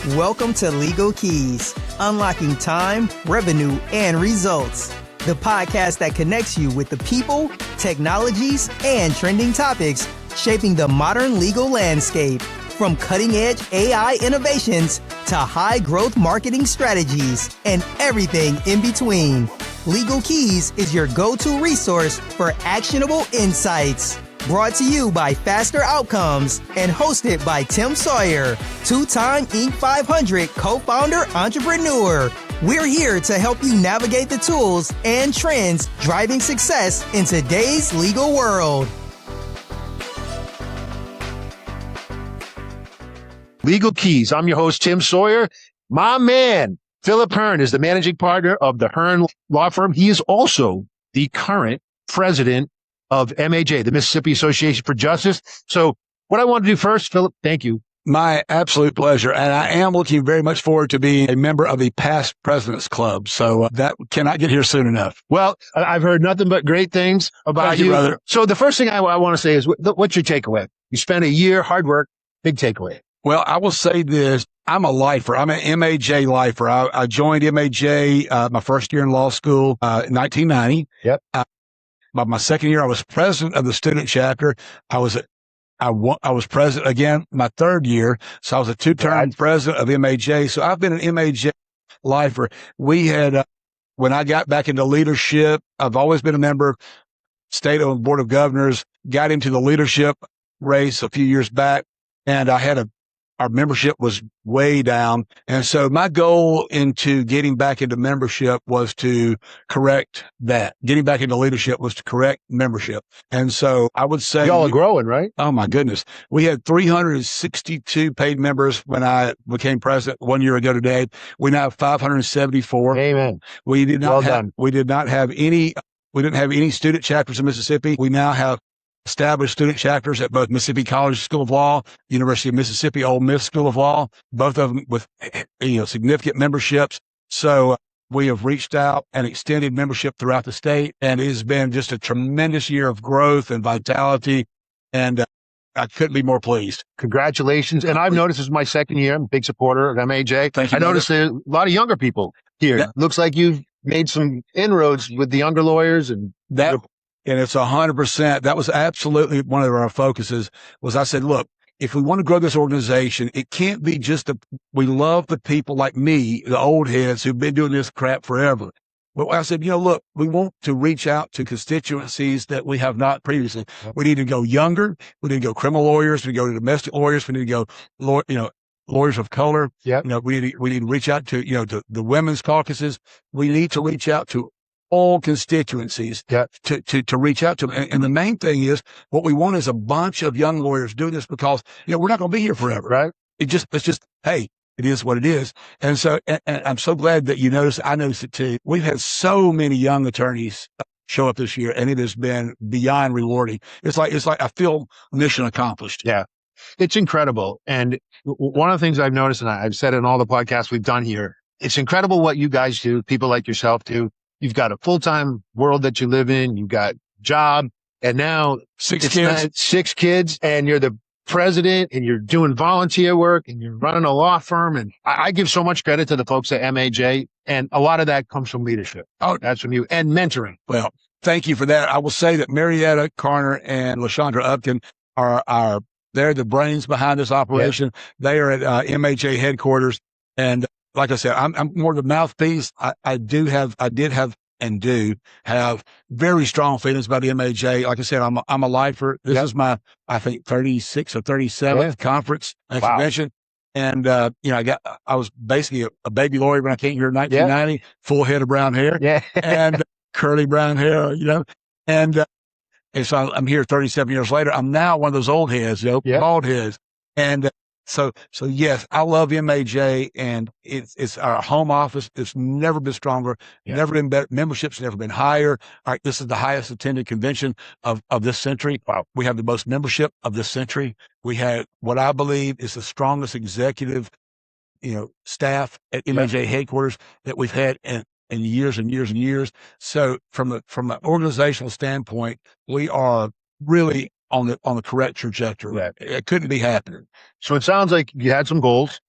Welcome to Legal Keys, unlocking time, revenue, and results. The podcast that connects you with the people, technologies, and trending topics shaping the modern legal landscape. From cutting-edge AI innovations to high-growth marketing strategies and everything in between. Legal Keys is your go-to resource for actionable insights. Brought to you by Faster Outcomes and hosted by Tim Sawyer, two-time Inc. 500 co-founder entrepreneur. We're here to help you navigate the tools and trends driving success in today's legal world. Legal Keys. I'm your host, Tim Sawyer. My man, Philip Hearn, is the managing partner of the Hearn Law Firm. He is also the current president of MAJ, the Mississippi Association for Justice. So what I want to do first, Philip, thank you. My absolute pleasure. And I am looking very much forward to being a member of the Past Presidents Club. So that cannot get here soon enough. Well, I've heard nothing but great things about Thank you, brother. So the first thing I want to say is, what's your takeaway? You spent a year, hard work, big takeaway. Well, I will say this. I'm a lifer. I'm an MAJ lifer. I joined MAJ my first year in law school in 1990. Yep. By my second year, I was president of the student chapter. I was president again my third year. So I was a two-term president of MAJ. So I've been an MAJ lifer. We had, when I got back into leadership, I've always been a member, stayed on the board of governors, got into the leadership race a few years back, and our membership was way down. And so my goal into getting back into membership was to correct that. Getting back into leadership was to correct membership. And so I would say y'all are growing, right? Oh my goodness. We had 362 paid members when I became president 1 year ago today. We now have 574. Amen. We did not done. We didn't have any student chapters in Mississippi. We now have established student chapters at both Mississippi College School of Law, University of Mississippi Ole Miss School of Law, both of them with significant memberships. So we have reached out and extended membership throughout the state, and it has been just a tremendous year of growth and vitality, and I couldn't be more pleased. Congratulations. And I've noticed this is my second year. I'm a big supporter of MAJ. Thank you. I noticed a lot of younger people here. Yeah. Looks like you've made some inroads with the younger lawyers and that. And it's 100%. That was absolutely one of our focuses. Was I said, look, if we want to grow this organization, it can't be just we love the people like me, the old heads who've been doing this crap forever. But I said, look, we want to reach out to constituencies that we have not previously. We need to go younger. We need to go criminal lawyers. We need to go domestic lawyers. We need to go, lawyers of color. Yeah. We need to reach out to, to the women's caucuses. We need to reach out to all constituencies to reach out to them. And the main thing is what we want is a bunch of young lawyers doing this because, we're not going to be here forever. Right. It's just, hey, it is what it is. And so, and I'm so glad that you noticed, I noticed it too. We've had so many young attorneys show up this year, and it has been beyond rewarding. It's like I feel mission accomplished. Yeah. It's incredible. And one of the things I've noticed, and I've said it in all the podcasts we've done here, it's incredible what you guys do, people like yourself do. You've got a full-time world that you live in. You've got job, and now six kids, and you're the president, and you're doing volunteer work, and you're running a law firm. And I give so much credit to the folks at MAJ, and a lot of that comes from leadership. Oh, that's from you, and mentoring. Well, thank you for that. I will say that Marietta Carner and LaShondra Upton they're the brains behind this operation. Yeah. They are at MAJ headquarters, and like I said, I'm more the mouthpiece. I did have and do have very strong feelings about the MAJ. Like I said, I'm a lifer. This is my, I think, 36th or 37th conference and convention. And, I was basically a baby lawyer when I came here in 1990, full head of brown hair and curly brown hair, and so I'm here 37 years later. I'm now one of those old heads, bald heads. And, So yes, I love MAJ, and it's our home office. It's never been stronger, never been better. Membership's never been higher. All right, this is the highest attended convention of this century. Wow. We have the most membership of this century. We had what I believe is the strongest executive, staff at MAJ headquarters that we've had in years and years and years. So from an organizational standpoint, we are really on the correct trajectory. Right. It couldn't be happening. So it sounds like you had some goals.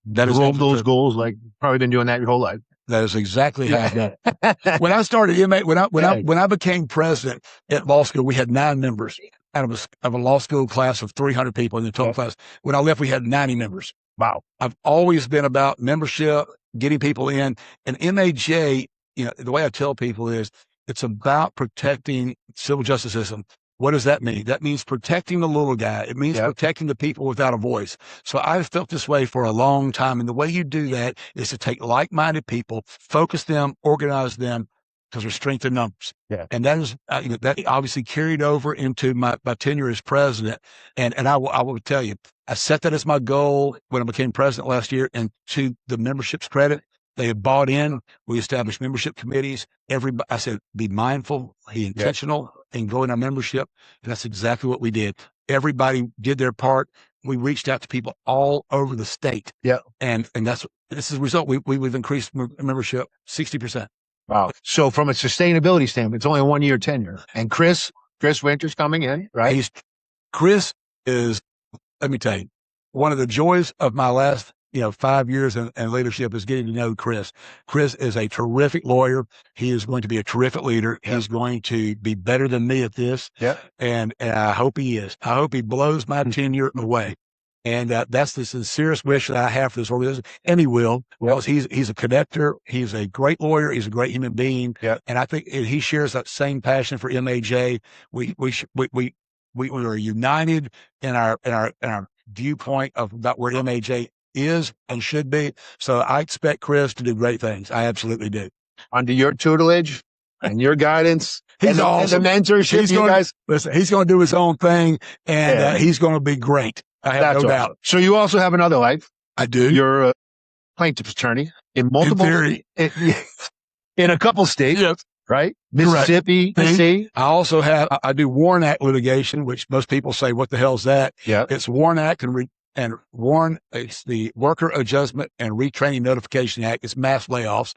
That is drove those goals. Like probably been doing that your whole life. That is exactly how I did it. When I started when I became president at law school, we had 9 members out of a law school class of 300 people in the total class. When I left, we had 90 members. Wow. I've always been about membership, getting people in, and MAJ. The way I tell people is it's about protecting civil justice system. What does that mean? That means protecting the little guy. It means protecting the people without a voice. So I've felt this way for a long time. And the way you do that is to take like-minded people, focus them, organize them, because there's strength in numbers. Yeah. And that is, that obviously carried over into my tenure as president. And I will tell you, I set that as my goal when I became president last year. And to the membership's credit, they have bought in. We established membership committees. I said, be mindful, be intentional, and grow in our membership. And that's exactly what we did. Everybody did their part. We reached out to people all over the state. Yeah. And this is the result. We've increased membership 60%. Wow. So from a sustainability standpoint, it's only a 1-year tenure. And Chris Winter's coming in, right? Chris is, let me tell you, one of the joys of my last 5 years in leadership is getting to know Chris. Chris is a terrific lawyer. He is going to be a terrific leader. Yeah. He's going to be better than me at this. Yeah. And I hope he is. I hope he blows my tenure away. And that's the sincerest wish that I have for this organization. And he will, because he's a connector. He's a great lawyer. He's a great human being. Yeah. And I think he shares that same passion for MAJ. We are united in our viewpoint about where MAJ is and should be. So I expect Chris to do great things. I absolutely do. Under your tutelage and your guidance, he's awesome. And the mentorship, he's going to do his own thing, and he's going to be great. I have no doubt. So you also have another life. I do. You're a plaintiff attorney in multiple, in a couple states, right? Mississippi, Tennessee. I do WARN Act litigation, which most people say, what the hell is that? Yeah. It's WARN Act and WARN, it's the Worker Adjustment and Retraining Notification Act. It's mass layoffs.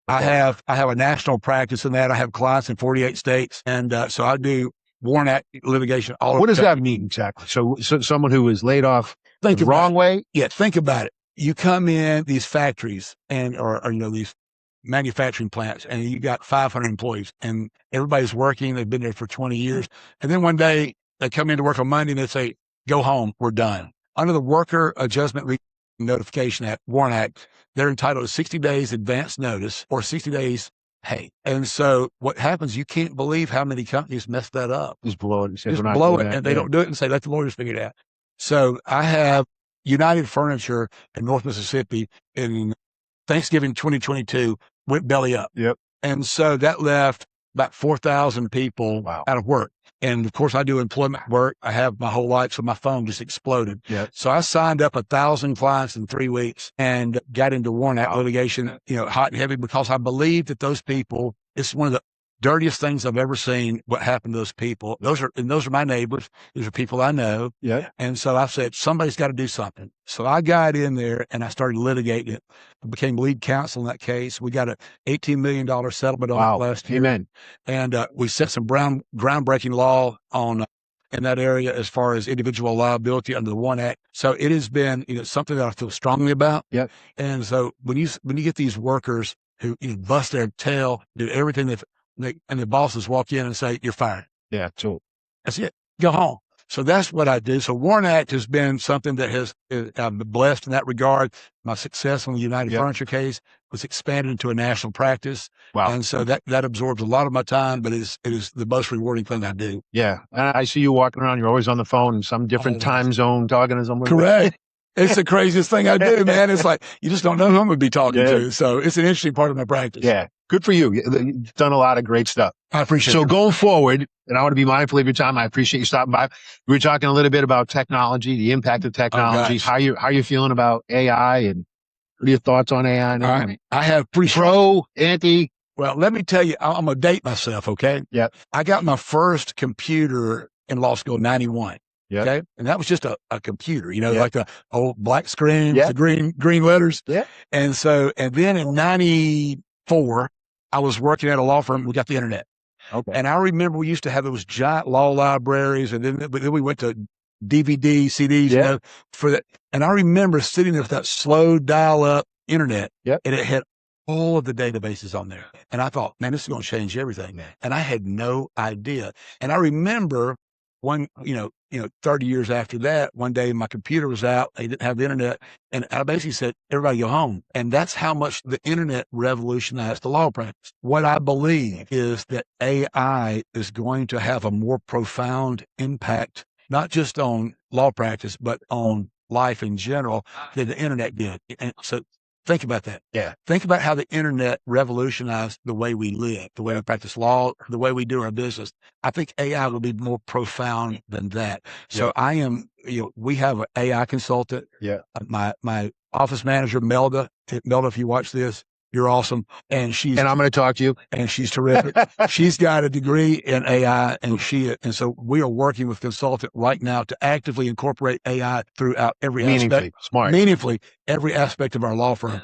Okay. I have a national practice in that. I have clients in 48 states. And so I do WARN Act litigation all over. What does that mean exactly? So someone who is laid off the wrong way? Yeah, think about it. You come in these factories or these manufacturing plants, and you got 500 employees, and everybody's working. They've been there for 20 years. And then one day they come in to work on Monday and they say, go home, we're done. Under the Worker Adjustment Notification Act, WARN Act, they're entitled to 60 days advance notice or 60 days pay. And so what happens, you can't believe how many companies mess that up. Just blow it. And they don't do it and say, let the lawyers figure it out. So I have United Furniture in North Mississippi in Thanksgiving 2022 went belly up. Yep. And so that left about 4,000 people out of work. And of course I do employment work. I have my whole life. So my phone just exploded. Yep. So I signed up 1,000 clients in 3 weeks and got into WARN Act litigation, hot and heavy, because I believe that those people, it's one of the dirtiest things I've ever seen. What happened to those people? Those are my neighbors. These are people I know. Yeah. And so I said, somebody's got to do something. So I got in there and I started litigating it. I became lead counsel in that case. We got an $18 million settlement on it last year. Amen. And we set some groundbreaking law on in that area as far as individual liability under the WARN Act. So it has been something that I feel strongly about. Yep. And so when you get these workers who bust their tail, do everything and the bosses walk in and say, you're fired. Yeah, true. That's it. Go home. So that's what I do. So WARN Act has been something that I've been blessed in that regard. My success on the United Furniture case was expanded into a national practice. Wow. And so that absorbs a lot of my time, but it is the most rewarding thing I do. Yeah. And I see you walking around. You're always on the phone in some different time zone talking to someone. Correct. It's the craziest thing I do, man. It's like, you just don't know who I'm going to be talking to. So it's an interesting part of my practice. Yeah. Good for you. You've done a lot of great stuff. I appreciate it. So going forward, and I want to be mindful of your time. I appreciate you stopping by. We were talking a little bit about technology, the impact of technology, how you feeling about AI, and what are your thoughts on AI? And all right. I have pro, anti. Well, let me tell you, I'm going to date myself. Okay. Yeah. I got my first computer in law school in 91. Yeah. Okay. And that was just a computer, like the old black screen with the green letters. Yeah. And then in 94, I was working at a law firm. We got the internet. Okay. And I remember we used to have those giant law libraries, and then we went to DVD, CDs, for that. And I remember sitting there with that slow dial-up internet, and it had all of the databases on there. And I thought, man, this is going to change everything. And I had no idea. And I remember 30 years after that, one day my computer was out. They didn't have the internet. And I basically said, everybody go home. And that's how much the internet revolutionized the law practice. What I believe is that AI is going to have a more profound impact, not just on law practice, but on life in general than the internet did. And so think about that. Yeah. Think about how the internet revolutionized the way we live, the way we practice law, the way we do our business. I think AI will be more profound than that. So I am, we have an AI consultant. Yeah. My office manager, Melda, if you watch this, you're awesome. And I'm going to talk to you. And she's terrific. She's got a degree in AI, and so we are working with a consultant right now to actively incorporate AI throughout every meaningfully every aspect of our law firm.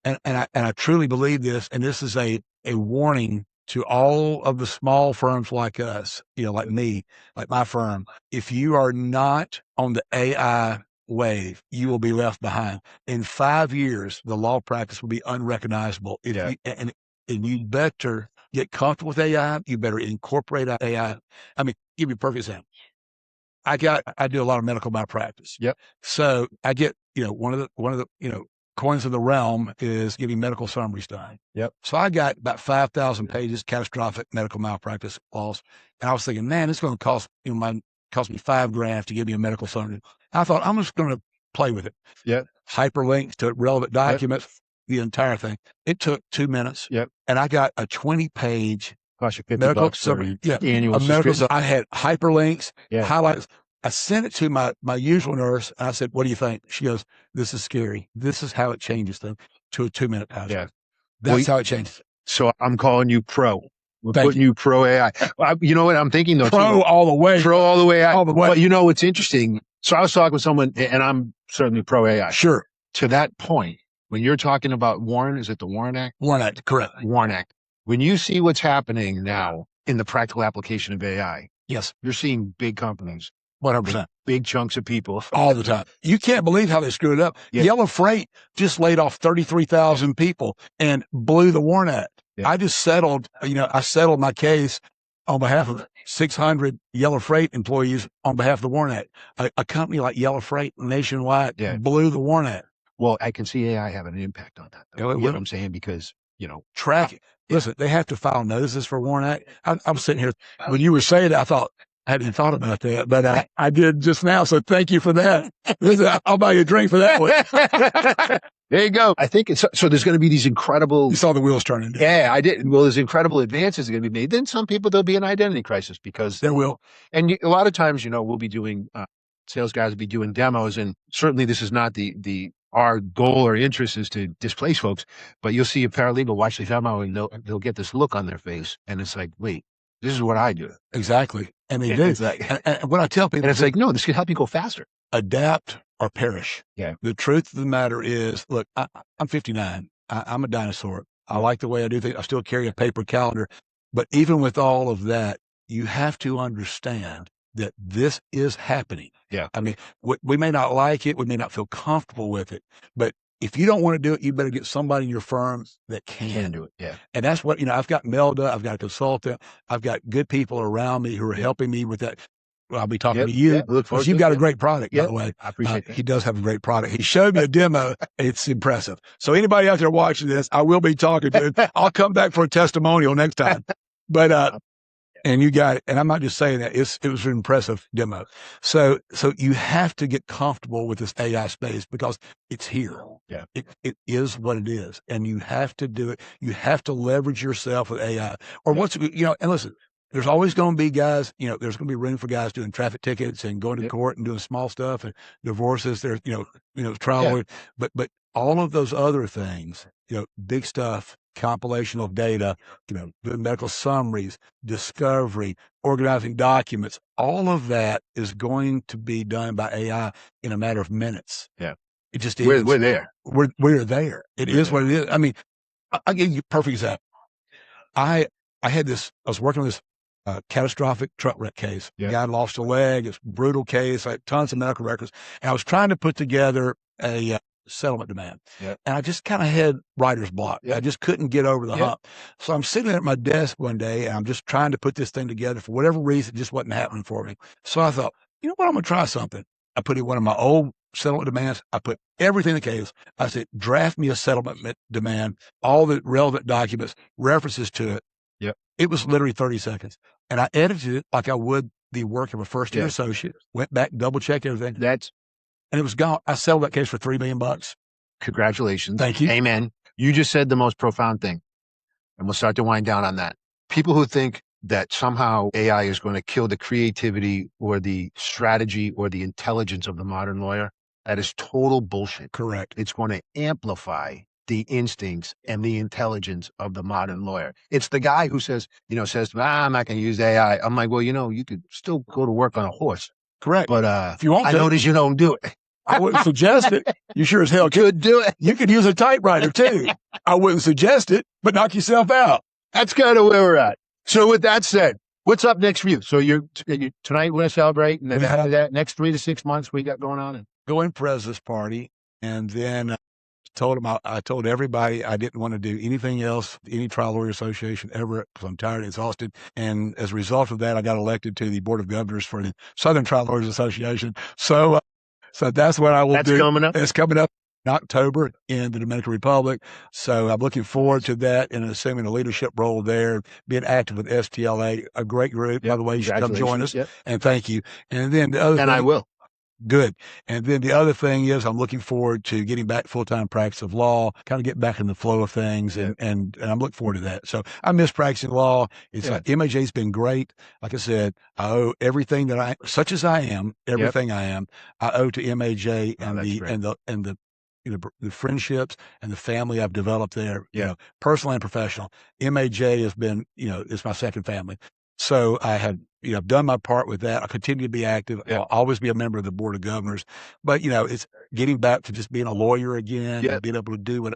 And I truly believe this, and this is a warning to all of the small firms like us, like me, like my firm. If you are not on the AI wave, you will be left behind. In 5 years, the law practice will be unrecognizable. And you better get comfortable with AI. You better incorporate AI. I mean, give you a perfect example. I do a lot of medical malpractice. Yep. So I get, one of the coins of the realm is getting medical summaries done. Yep. So I got about 5,000 pages, catastrophic medical malpractice laws. And I was thinking, man, it's going to cost me $5,000 to give me a medical summary. I thought, I'm just going to play with it. Yeah. Hyperlinks to relevant documents, the entire thing. It took 2 minutes. Yep. And I got a 20-page cost you $50 medical summary. Annual medical. I had hyperlinks, Yeah. highlights. I sent it to my usual nurse, and I said, what do you think? She goes, this is scary. This is how it changes things to a 2-minute passage. Yeah. That's how it changes. So I'm calling you pro. We're putting you pro AI. You know what I'm thinking though? Pro all the way. Pro all the way. All the way. But what's interesting? So I was talking with someone, and I'm certainly pro AI. Sure. To that point, when you're talking about Warren, is it the Warren Act? Warren Act, correct. Warren Act. When you see what's happening now in the practical application of AI, yes, you're seeing big companies, 100%, big chunks of people all the time. You can't believe how they screwed it up. Yeah. Yellow Freight just laid off 33,000 people and blew the Warren Act. Yeah. I just settled, I settled my case on behalf of 600 Yellow Freight employees on behalf of the Warren Act. A company like Yellow Freight nationwide blew the Warren Act. Well, I can see AI having an impact on that. You know what I'm saying? Because, tracking. Listen, they have to file notices for Warren Act. I'm sitting here, when you were saying that, I thought, I hadn't thought about that, but I did just now. So thank you for that. Listen, I'll buy you a drink for that one. There you go. I think so there's going to be these incredible. You saw the wheels turning. Yeah, I did. Well, there's incredible advances going to be made. Then some people, there'll be an identity crisis because there will. And a lot of times, we'll be doing, sales guys will be doing demos, and certainly this is not our goal or interest is to displace folks, but you'll see a paralegal watch the demo and they'll get this look on their face. And it's like, wait, this is what I do. Exactly. And they do. Exactly. And what I tell people, and it's like, no, this can help you go faster. Adapt or perish. Yeah. The truth of the matter is, look, I'm 59. I'm a dinosaur. I like the way I do things. I still carry a paper calendar, but even with all of that, you have to understand that this is happening. Yeah. I mean, we may not like it. We may not feel comfortable with it, but if you don't want to do it, you better get somebody in your firm that can do it. Yeah. And that's what, I've got Melda, I've got a consultant, I've got good people around me who are helping me with that. Well, I'll be talking to you because you've got a great product, by the way. I appreciate it. He does have a great product. He showed me a demo. It's impressive. So anybody out there watching this, I will be talking to him. I'll come back for a testimonial next time. But, and you got it. And I'm not just saying that. It was an impressive demo. So you have to get comfortable with this AI space because it's here. Yeah. It is what it is. And you have to do it. You have to leverage yourself with AI or and listen, there's always going to be guys, there's going to be room for guys doing traffic tickets and going to court and doing small stuff and divorces. There's, trial, but all of those other things, big stuff, compilation of data, doing medical summaries, discovery, organizing documents, all of that is going to be done by AI in a matter of minutes. Yeah. It just is. We're there. We're there. It is what it is. I mean, I'll give you a perfect example. I was working on this catastrophic truck wreck case. Yeah. The guy lost a leg. It's a brutal case. I had tons of medical records. And I was trying to put together a settlement demand. Yeah. And I just kind of had writer's block. Yeah. I just couldn't get over the hump. So I'm sitting at my desk one day and I'm just trying to put this thing together. For whatever reason, it just wasn't happening for me. So I thought, you know what, I'm going to try something. I put in one of my old settlement demands. I put everything in the case. I said, draft me a settlement demand, all the relevant documents, references to it. Yep. It was literally 30 seconds. And I edited it like I would the work of a first year associate, went back, double checked everything. And it was gone. I settled that case for $3 million. Congratulations. Thank you. Amen. You just said the most profound thing. And we'll start to wind down on that. People who think that somehow AI is going to kill the creativity or the strategy or the intelligence of the modern lawyer, that is total bullshit. Correct. It's going to amplify the instincts and the intelligence of the modern lawyer. It's the guy who says, I'm not going to use AI. I'm like, well, you could still go to work on a horse. Correct. But if you want I notice you don't do it. I wouldn't suggest it. You sure as hell could do it. You could use a typewriter too. I wouldn't suggest it, but knock yourself out. That's kind of where we're at. So with that said, what's up next for you? So you tonight we're going to celebrate, and then after that, next 3 to 6 months, we got going on. Going President's Party, and then I told everybody I didn't want to do anything else, any trial lawyer association ever, because I'm tired and exhausted. And as a result of that, I got elected to the Board of Governors for the Southern Trial Lawyers Association. So that's what I will do. That's coming up. It's coming up in October in the Dominican Republic. So I'm looking forward to that and assuming a leadership role there, being active with STLA, a great group. By the way, you should come join us. And thank you. And then the other thing, I will. Good. And then the other thing is I'm looking forward to getting back full-time practice of law, kind of get back in the flow of things. And I'm looking forward to that. So I miss practicing law. It's like MAJ's been great. Like I said, I owe everything that such as I am, everything I am, I owe to MAJ and the friendships and the family I've developed there, personal and professional. MAJ has been, it's my second family. So I had, I've done my part with that. I continue to be active. I'll always be a member of the Board of Governors, but it's getting back to just being a lawyer again and being able to do what,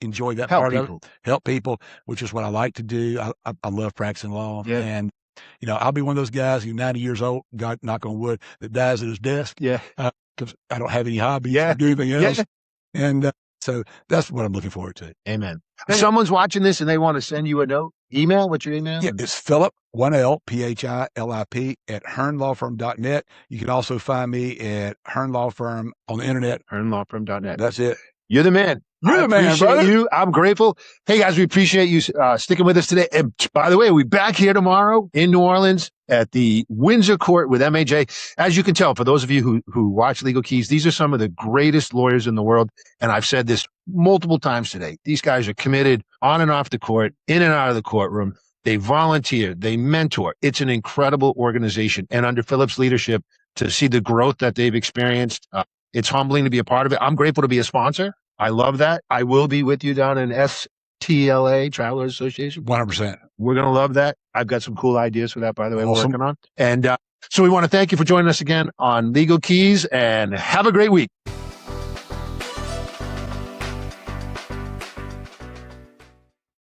enjoy that part of it, help people, which is what I like to do. I love practicing law and, I'll be one of those guys 90 years old, God knock on wood, that dies at his desk. Because I don't have any hobbies or do anything else. And so that's what I'm looking forward to. Amen. If someone's watching this and they want to send you a note, email, what's your email? Yeah, it's Philip, 1L, PHILIP, at hearnlawfirm.net. You can also find me at Hearn Law Firm on the internet. hearnlawfirm.net. That's it. You're the man. You're the man, brother. You. I'm grateful. Hey, guys, we appreciate you sticking with us today. And by the way, we'll be back here tomorrow in New Orleans at the Windsor Court with MAJ. As you can tell, for those of you who watch Legal Keys, these are some of the greatest lawyers in the world. And I've said this multiple times today. These guys are committed on and off the court, in and out of the courtroom. They volunteer. They mentor. It's an incredible organization. And under Philip's leadership, to see the growth that they've experienced, it's humbling to be a part of it. I'm grateful to be a sponsor. I love that. I will be with you down in STLA, Travelers Association. 100%. We're going to love that. I've got some cool ideas for that, by the way, we're working on. And so we want to thank you for joining us again on Legal Keys, and have a great week.